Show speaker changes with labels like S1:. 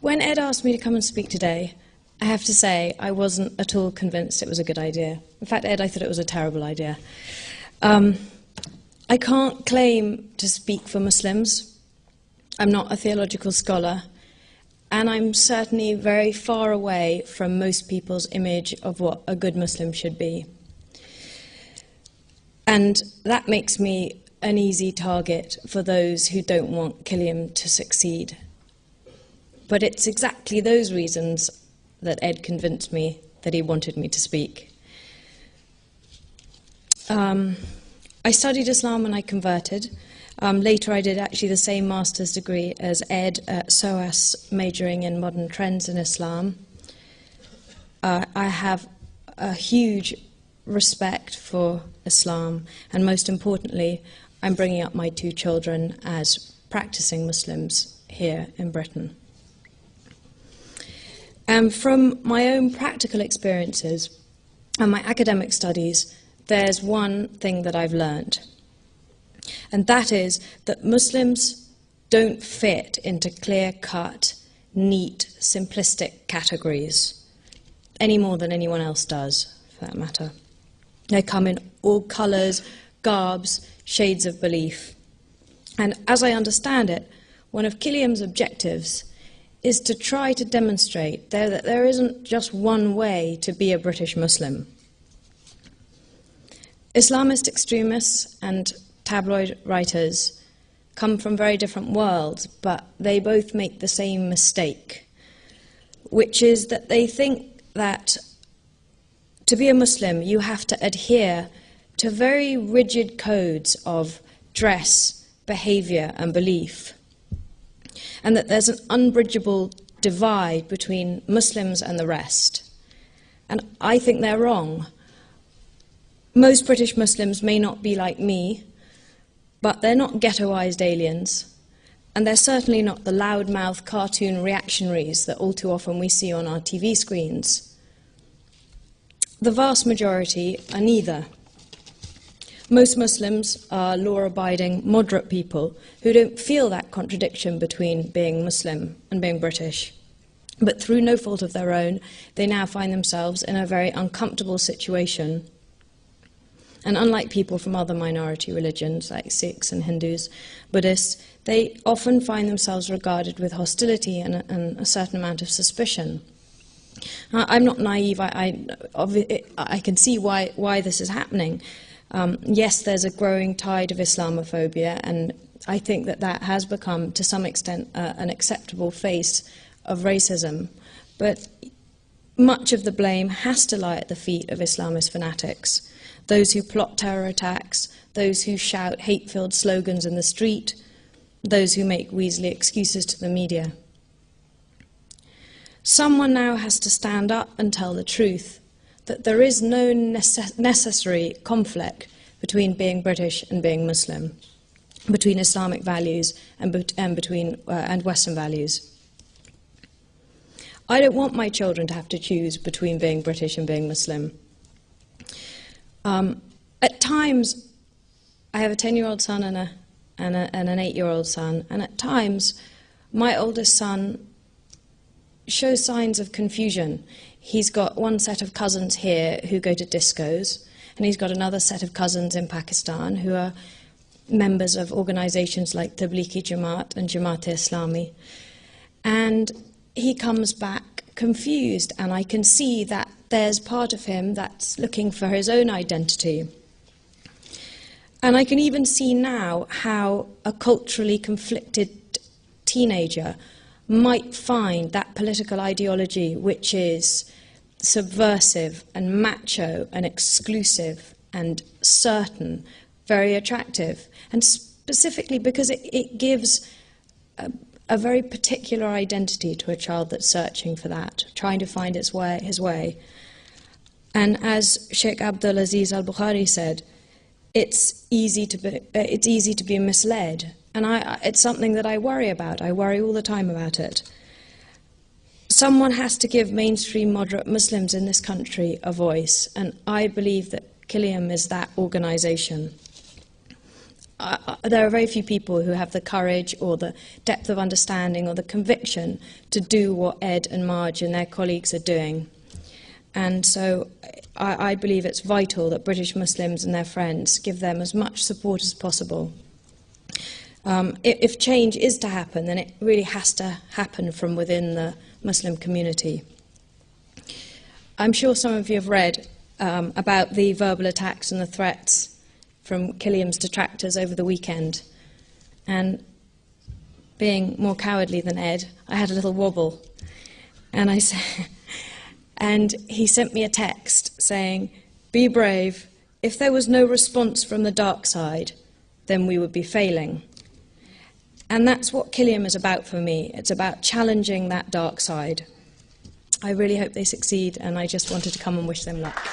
S1: When Ed asked me to come and speak today, I have to say I wasn't at all convinced it was a good idea. In fact, Ed, I thought it was a terrible idea. I can't claim to speak for Muslims. I'm not a theological scholar, and I'm certainly very far away from most people's image of what a good Muslim should be. And that makes me an easy target for those who don't want Killiam to succeed. But it's exactly those reasons that Ed convinced me that he wanted me to speak. I studied Islam when I converted. Later I did actually the same master's degree as Ed at SOAS, majoring in modern trends in Islam. I have a huge respect for Islam, and most importantly, I'm bringing up my 2 children as practicing Muslims here in Britain. From my own practical experiences and my academic studies, there's one thing that I've learned, and that is that Muslims don't fit into clear-cut, neat, simplistic categories, any more than anyone else does, for that matter. They come in all colours, garbs, shades of belief. And as I understand it, one of Killiam's objectives is to try to demonstrate that there isn't just one way to be a British Muslim. Islamist extremists and tabloid writers come from very different worlds, but they both make the same mistake, which is that they think that to be a Muslim, you have to adhere to very rigid codes of dress, behavior, and belief, and that there's an unbridgeable divide between Muslims and the rest. And I think they're wrong. Most British Muslims may not be like me, but they're not ghettoized aliens, and they're certainly not the loudmouth cartoon reactionaries that all too often we see on our TV screens. The vast majority are neither. Most Muslims are law-abiding, moderate people who don't feel that contradiction between being Muslim and being British. But through no fault of their own, they now find themselves in a very uncomfortable situation. And unlike people from other minority religions, like Sikhs and Hindus, Buddhists, they often find themselves regarded with hostility and a certain amount of suspicion. I'm not naive. I can see why this is happening. Yes, there's a growing tide of Islamophobia, and I think that has become, to some extent, an acceptable face of racism. But much of the blame has to lie at the feet of Islamist fanatics, those who plot terror attacks, those who shout hate-filled slogans in the street, those who make weaselly excuses to the media. Someone now has to stand up and tell the truth, that there is no necessary conflict between being British and being Muslim, between Islamic values and Western values. I don't want my children to have to choose between being British and being Muslim. At times, I have a 10-year-old son and an 8-year-old son, and at times, my oldest son shows signs of confusion. He's got one set of cousins here who go to discos, and he's got another set of cousins in Pakistan who are members of organizations like Tablighi Jamaat and Jamaat-e-Islami. And he comes back confused, and I can see that there's part of him that's looking for his own identity. And I can even see now how a culturally conflicted teenager might find that political ideology which is subversive and macho and exclusive and certain very attractive, and specifically because it gives a very particular identity to a child that's searching for that, trying to find his way. And as Sheikh Abdul Aziz al-Bukhari said, it's easy to be misled. And it's something that I worry about. I worry all the time about it. Someone has to give mainstream moderate Muslims in this country a voice, and I believe that Killiam is that organisation. there are very few people who have the courage or the depth of understanding or the conviction to do what Ed and Marge and their colleagues are doing. And so I believe it's vital that British Muslims and their friends give them as much support as possible. If change is to happen, then it really has to happen from within the Muslim community. I'm sure some of you have read about the verbal attacks and the threats from Killiam's detractors over the weekend. And being more cowardly than Ed, I had a little wobble. And I said, and he sent me a text saying, "Be brave. If there was no response from the dark side, then we would be failing." And that's what Killiam is about for me. It's about challenging that dark side. I really hope they succeed, and I just wanted to come and wish them luck.